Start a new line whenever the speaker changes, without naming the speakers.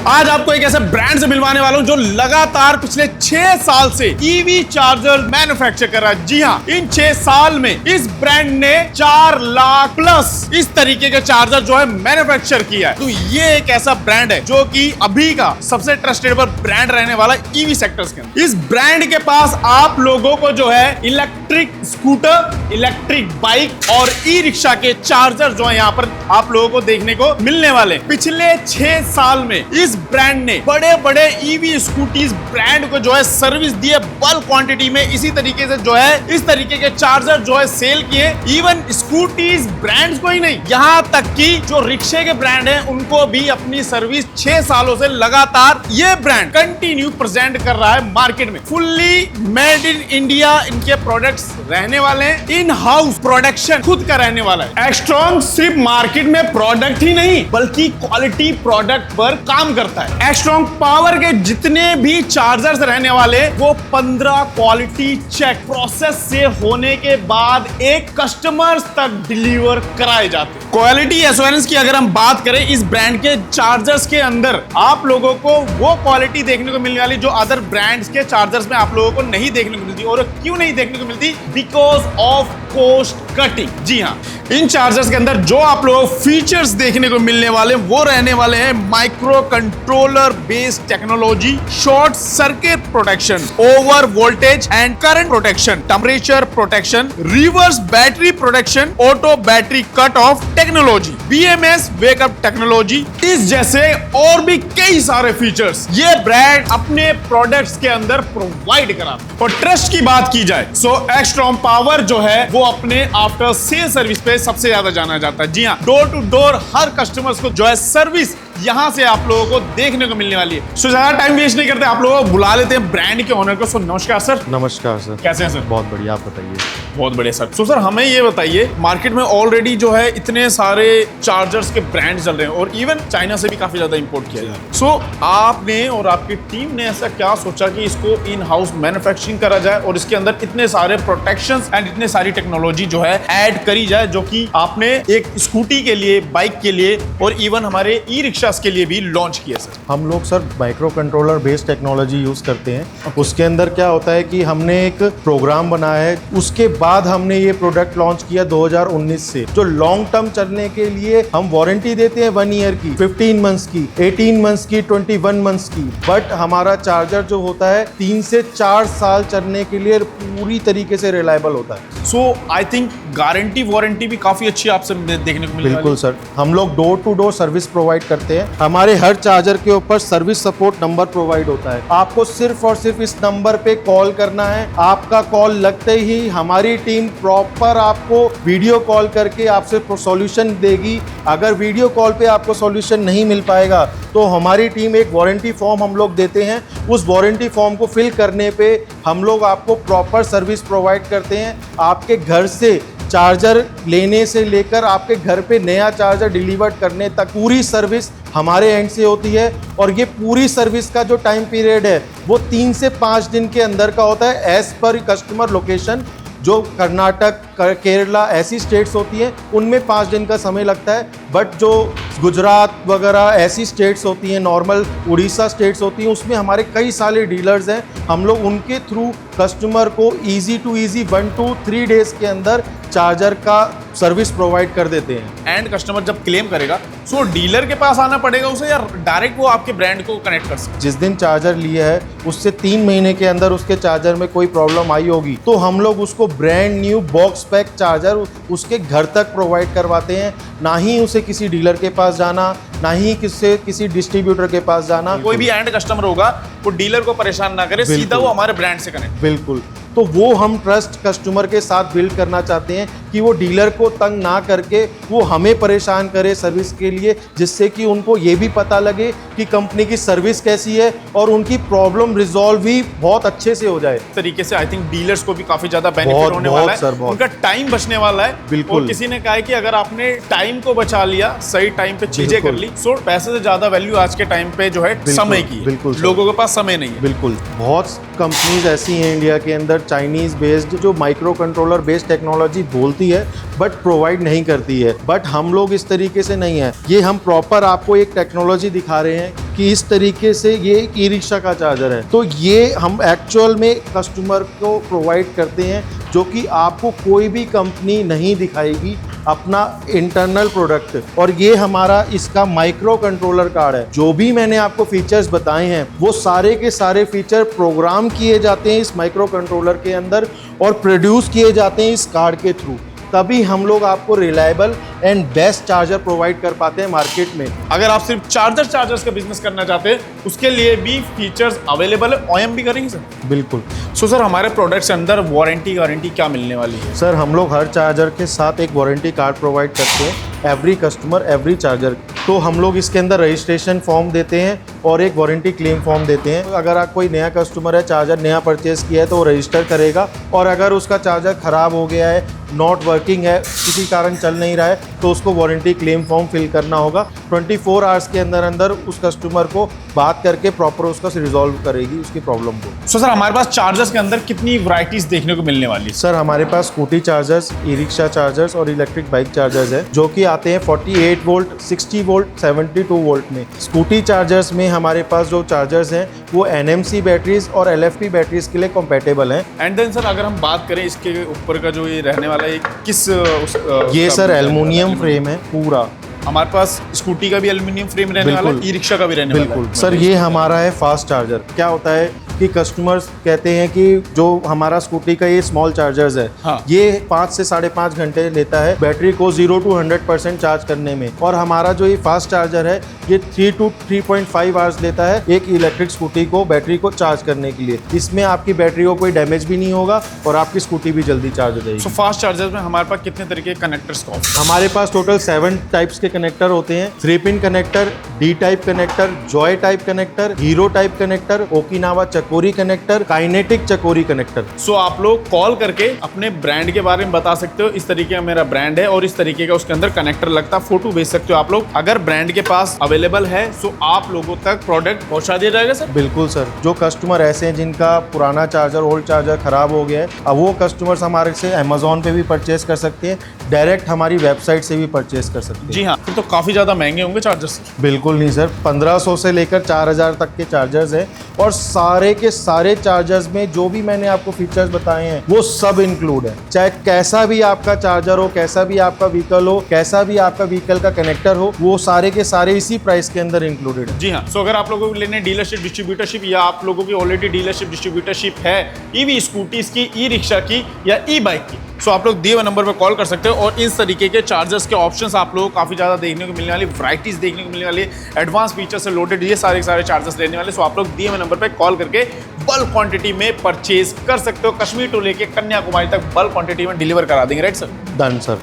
आज आपको एक ऐसे ब्रांड से मिलवाने वाला हूं जो लगातार पिछले 6 साल से ईवी चार्जर मैन्युफैक्चर कर रहा है। जी हाँ, इन 6 साल में इस ब्रांड ने 4 लाख प्लस इस तरीके के चार्जर जो है मैन्युफैक्चर किया है। तो ये एक ऐसा ब्रांड है जो कि अभी का सबसे ट्रस्टेडेबल ब्रांड रहने वाला ईवी सेक्टर्स के अंदर। इस ब्रांड के पास आप लोगों को जो है इलेक्ट्रिक स्कूटर, इलेक्ट्रिक बाइक और ई रिक्शा के चार्जर जो है यहाँ पर आप लोगों को देखने को मिलने वाले। पिछले 6 साल में इस ब्रांड ने बड़े बड़े ईवी स्कूटीज ब्रांड को जो है सर्विस दी है बल्क क्वांटिटी में। इसी तरीके से जो है इस तरीके के चार्जर जो है सेल किए। इवन स्कूटीज ब्रांड्स को ही नहीं, यहाँ तक कि जो रिक्शे के ब्रांड हैं उनको भी अपनी सर्विस 6 सालों से लगातार ये ब्रांड कंटिन्यू प्रेजेंट कर रहा है मार्केट में। फुल्ली मेड इन इंडिया इनके प्रोडक्ट्स रहने वाले हैं। इन हाउस प्रोडक्शन खुद का रहने वाला है। एक्स्ट्रॉन्ग सिर्फ मार्केट में प्रोडक्ट ही नहीं बल्कि क्वालिटी प्रोडक्ट पर काम करता है। एक्स्ट्रॉन्ग पावर के जितने भी चार्जर्स रहने वाले वो 15 क्वालिटी चेक प्रोसेस से होने के बाद एक कस्टमर्स तक डिलीवर कराए जाते हैं। क्वालिटी एश्योरेंस की अगर हम बात करें इस ब्रांड के चार्जर्स के अंदर आप लोगों को वो क्वालिटी देखने को मिलने वाली जो अदर ब्रांड्स के चार्जर्स में आप लोगों को नहीं देखने को मिलती। और क्यों नहीं देखने को मिलती? Because of cost cutting. जी हाँ, इन चार्जर्स के अंदर जो आप लोगों को फीचर्स देखने को मिलने वाले वो रहने वाले हैं micro controller based technology, short circuit protection, over voltage and current protection, temperature protection, reverse battery protection, auto battery cut off technology, BMS wake up technology, इस जैसे और भी कई सारे फीचर्स ये ब्रांड अपने प्रोडक्ट्स के अंदर प्रोवाइड कराता है। और ट्रस्ट की बात की जाए सो एक्स्ट्रॉन्ग पावर जो है वो अपने आफ्टर सेल सर्विस पे सबसे ज्यादा जाना जाता है। जी हाँ, डोर टू डोर हर कस्टमर्स को जो है सर्विस यहां से आप लोगों को देखने को मिलने वाली है। सो ज्यादा टाइम वेस्ट नहीं करते, आप लोगों को बुला लेते हैं ब्रांड के ओनर को। सो नमस्कार सर।
नमस्कार सर।
कैसे हैं सर?
बहुत बढ़िया, आप बताइए।
बहुत बढ़िया सर। सो सर हमें ये बताइए, मार्केट में ऑलरेडी जो है इतने सारे चार्जर्स के ब्रांड चल रहे हैं और इवन चाइना से भी काफी ज्यादा इंपोर्ट किया जाता है। सो आपने और आपकी टीम ने ऐसा क्या सोचा कि इसको इन हाउस मैन्युफैक्चरिंग करा जाए और इसके अंदर इतने सारे प्रोटेक्शंस एंड इतने सारी टेक्नोलॉजी जो है ऐड करी जाए, जो कि आपने एक स्कूटी के लिए, बाइक के लिए और इवन हमारे ई रिक्शास के लिए भी लॉन्च किया सर?
हम लोग sir micro controller based technology use करते हैं। उसके अंदर क्या होता है कि हमने एक प्रोग्राम बनाया है, उसके बाद हमने ये प्रोडक्ट लॉन्च किया 2019 से। जो लॉन्ग टर्म चलने के लिए हम वारंटी देते हैं 1 ईयर की, 15 मंथ्स की, 18 मंथ्स की, 21 मंथ्स की। बट हमारा चार्जर जो होता है 3 से 4 साल चलने के लिए पूरी तरीके से रिलायबल होता है।
सो आई थिंक गारंटी वारंटी भी काफी अच्छी आपसे देखने को मिल रही है।
बिल्कुल सर, हम लोग door to door service provide करते हैं। हमारे हर चार्जर के ऊपर सर्विस सपोर्ट नंबर प्रोवाइड होता है। आपको सिर्फ और सिर्फ इस नंबर पे कॉल करना है। आपका कॉल लगते ही हमारी टीम प्रॉपर आपको वीडियो कॉल करके आपसे सॉल्यूशन देगी। अगर वीडियो कॉल पे आपको सॉल्यूशन नहीं मिल पाएगा तो हमारी टीम एक वारंटी फॉर्म हम लोग देते हैं। उस वारंटी फॉर्म को फिल करने पे हम लोग आपको प्रॉपर सर्विस प्रोवाइड करते हैं। आपके घर से चार्जर लेने से लेकर आपके घर पे नया चार्जर डिलीवर्ड करने तक पूरी सर्विस हमारे एंड से होती है। और ये पूरी सर्विस का जो टाइम पीरियड है वो 3 से 5 दिन के अंदर का होता है एज पर कस्टमर लोकेशन। जो कर्नाटक, केरला ऐसी स्टेट्स होती हैं उनमें 5 दिन का समय लगता है। बट जो गुजरात वगैरह ऐसी स्टेट्स होती हैं, नॉर्मल उड़ीसा स्टेट्स होती हैं, उसमें हमारे कई सारे डीलर्स हैं। हम लोग उनके थ्रू कस्टमर को easy to easy 1 to 3 days के अंदर चार्जर का सर्विस प्रोवाइड कर देते हैं।
एंड कस्टमर जब क्लेम करेगा सो डीलर के पास आना पड़ेगा उसे या डायरेक्ट वो आपके ब्रांड को कनेक्ट कर सकते?
जिस दिन चार्जर लिया है उससे 3 महीने के अंदर उसके चार्जर में कोई प्रॉब्लम आई होगी तो हम लोग उसको brand new box pack charger उसके घर तक प्रोवाइड करवाते हैं। ना ही उसे किसी डीलर के पास जाना, ना ही किसी डिस्ट्रीब्यूटर के पास जाना।
कोई भी एंड कस्टमर होगा वो डीलर को परेशान ना करे, सीधा वो हमारे ब्रांड से कनेक्ट।
बिल्कुल, तो वो हम ट्रस्ट कस्टमर के साथ बिल्ड करना चाहते हैं कि वो डीलर को तंग ना करके वो हमें परेशान करे सर्विस के लिए, जिससे कि उनको ये भी पता लगे कि कंपनी की सर्विस कैसी है और उनकी प्रॉब्लम रिजॉल्व भी बहुत अच्छे से हो जाए।
तरीके से आई थिंक डीलर्स को भी काफी ज्यादा बेनिफिट होने वाला है, उनका टाइम बचने वाला है।
बिल्कुल।
और किसी ने कहा है कि अगर आपने टाइम को बचा लिया, सही टाइम पे चीजें कर ली, सो पैसे से ज्यादा वैल्यू आज के टाइम पे जो है समय की।
बिल्कुल,
लोगों के पास समय नहीं है।
बिल्कुल, बहुत कंपनीज ऐसी हैं इंडिया के अंदर चाइनीज़ बेस्ड जो माइक्रो कंट्रोलर बेस्ड टेक्नोलॉजी बोलती है बट प्रोवाइड नहीं करती है। बट हम लोग इस तरीके से नहीं है, ये हम प्रॉपर आपको एक टेक्नोलॉजी दिखा रहे हैं कि इस तरीके से ये एक ई रिक्शा का चार्जर है। तो ये हम एक्चुअल में कस्टमर को प्रोवाइड करते हैं जो कि आपको कोई भी कंपनी नहीं दिखाएगी अपना इंटरनल प्रोडक्ट। और ये हमारा इसका माइक्रो कंट्रोलर कार्ड है। जो भी मैंने आपको फीचर्स बताए हैं वो सारे के सारे फीचर प्रोग्राम किए जाते हैं इस माइक्रो कंट्रोलर के अंदर और प्रोड्यूस किए जाते हैं इस कार्ड के थ्रू। तभी हम लोग आपको reliable and best charger provide कर पाते हैं मार्केट में।
अगर आप सिर्फ चार्जर्स का बिजनेस करना चाहते हैं उसके लिए भी फीचर्स अवेलेबल है, OEM भी करेंगे सर?
बिल्कुल।
सो सर हमारे प्रोडक्ट्स के अंदर वारंटी गारंटी क्या मिलने वाली है?
सर हम लोग हर चार्जर के साथ एक वारंटी कार्ड प्रोवाइड करते हैं, एवरी कस्टमर एवरी चार्जर। तो हम लोग इसके अंदर रजिस्ट्रेशन फॉर्म देते हैं और एक वारंटी क्लेम फॉर्म देते हैं। अगर आप कोई नया कस्टमर है, चार्जर नया परचेज किया है तो वो रजिस्टर करेगा, और अगर उसका चार्जर ख़राब हो गया है, नॉट वर्किंग है, किसी कारण चल नहीं रहा है, तो उसको वारंटी क्लेम फॉर्म फिल करना होगा। 24 आवर्स के अंदर अंदर उस कस्टमर को बात करके प्रॉपर उसका रिजॉल्व करेगी उसकी प्रॉब्लम को।
सो सर हमारे पास चार्जर्स के अंदर कितनी वैरायटीज देखने को मिलने वाली है?
सर हमारे पास scooty chargers, e rickshaw chargers और इलेक्ट्रिक बाइक चार्जर्स है जो कि आते हैं 48 वोल्ट, 60 वोल्ट, 72 वोल्ट में। स्कूटी चार्जर्स में हमारे पास जो चार्जर्स हैं वो NMC बैटरीज और LFP बैटरीज के लिए कंपैटिबल हैं।
एंड देन सर अगर हम बात करें इसके ऊपर का जो ये रहने वाला है किस
ये सर एल्युमिनियम फ्रेम है पूरा।
हमारे पास स्कूटी का भी एल्युमिनियम फ्रेम रहने वाला है, ई रिक्शा का भी रहने वाला है।
बिल्कुल सर, ये हमारा है फास्ट चार्जर। क्या होता है कि कस्टमर्स कहते हैं कि जो हमारा स्कूटी का ये स्मॉल चार्जर्स है,
हाँ।
ये 5 से 5.5 घंटे लेता है बैटरी को 0 to 100% चार्ज करने में, और हमारा जो ये फास्ट चार्जर है ये 3 to 3.5 आवर्स लेता है एक इलेक्ट्रिक स्कूटी को बैटरी को चार्ज करने के लिए। इसमें आपकी बैटरी को कोई डैमेज भी नहीं होगा और आपकी स्कूटी भी जल्दी चार्ज हो जाएगी।
सो फास्ट चार्जर में हमारे पास कितने तरीके के कनेक्टर्स का?
हमारे पास टोटल 7 टाइप्स के कनेक्टर होते हैं। 3 pin connector, D type connector, Joy type connector, hero type connector, Okinawa चकोरी कनेक्टर, काइनेटिक चकोरी कनेक्टर।
सो आप लोग कॉल करके अपने ब्रांड के बारे में बता सकते हो, इस तरीके का मेरा ब्रांड है और इस तरीके का उसके अंदर कनेक्टर लगता है, फोटो भेज सकते हो आप लोग। अगर ब्रांड के पास अवेलेबल है सो आप लोगों तक प्रोडक्ट पहुंचा दिया जाएगा सर?
बिल्कुल सर। जो कस्टमर ऐसे हैं जिनका पुराना चार्जर, ओल्ड चार्जर खराब हो गया है, अब वो कस्टमर्स हमारे से अमेजोन पे भी परचेस कर सकते हैं, डायरेक्ट हमारी वेबसाइट से भी परचेस कर सकते हैं।
जी हाँ, फिर तो काफी ज्यादा महंगे होंगे चार्जर्स?
बिल्कुल नहीं सर, 1500 से लेकर 4000 तक के चार्जर्स हैं और सारे के सारे चार्जर्स में जो भी मैंने आपको फीचर्स बताए हैं वो सब इंक्लूड है। चाहे कैसा भी आपका चार्जर हो, कैसा भी आपका व्हीकल हो, कैसा भी आपका व्हीकल का कनेक्टर हो, वो सारे के सारे इसी प्राइस के अंदर इंक्लूडेड है।
जी हाँ। सो अगर आप लोगों को लेने डीलरशिप डिस्ट्रीब्यूटरशिप या आप लोगों की ऑलरेडी डीलरशिप डिस्ट्रीब्यूटरशिप है ईवी स्कूटीज की, ई रिक्शा की या ई बाइक की, सो आप लोग दिए हुए नंबर पर कॉल कर सकते हो और इस तरीके के चार्जर्स के ऑप्शंस आप लोगों को काफ़ी ज़्यादा देखने को मिलने वाली, वैरायटीज देखने को मिलने वाली, एडवांस फीचर से लोडेड ये सारे चार्जर्स लेने वाले। सो आप लोग दिए हुए नंबर पर कॉल करके बल्क क्वांटिटी में परचेज कर सकते हो। कश्मीर टू लेके कन्याकुमारी तक बल्क क्वांटिटी में डिलीवर करा देंगे, राइट सर?
Done sir.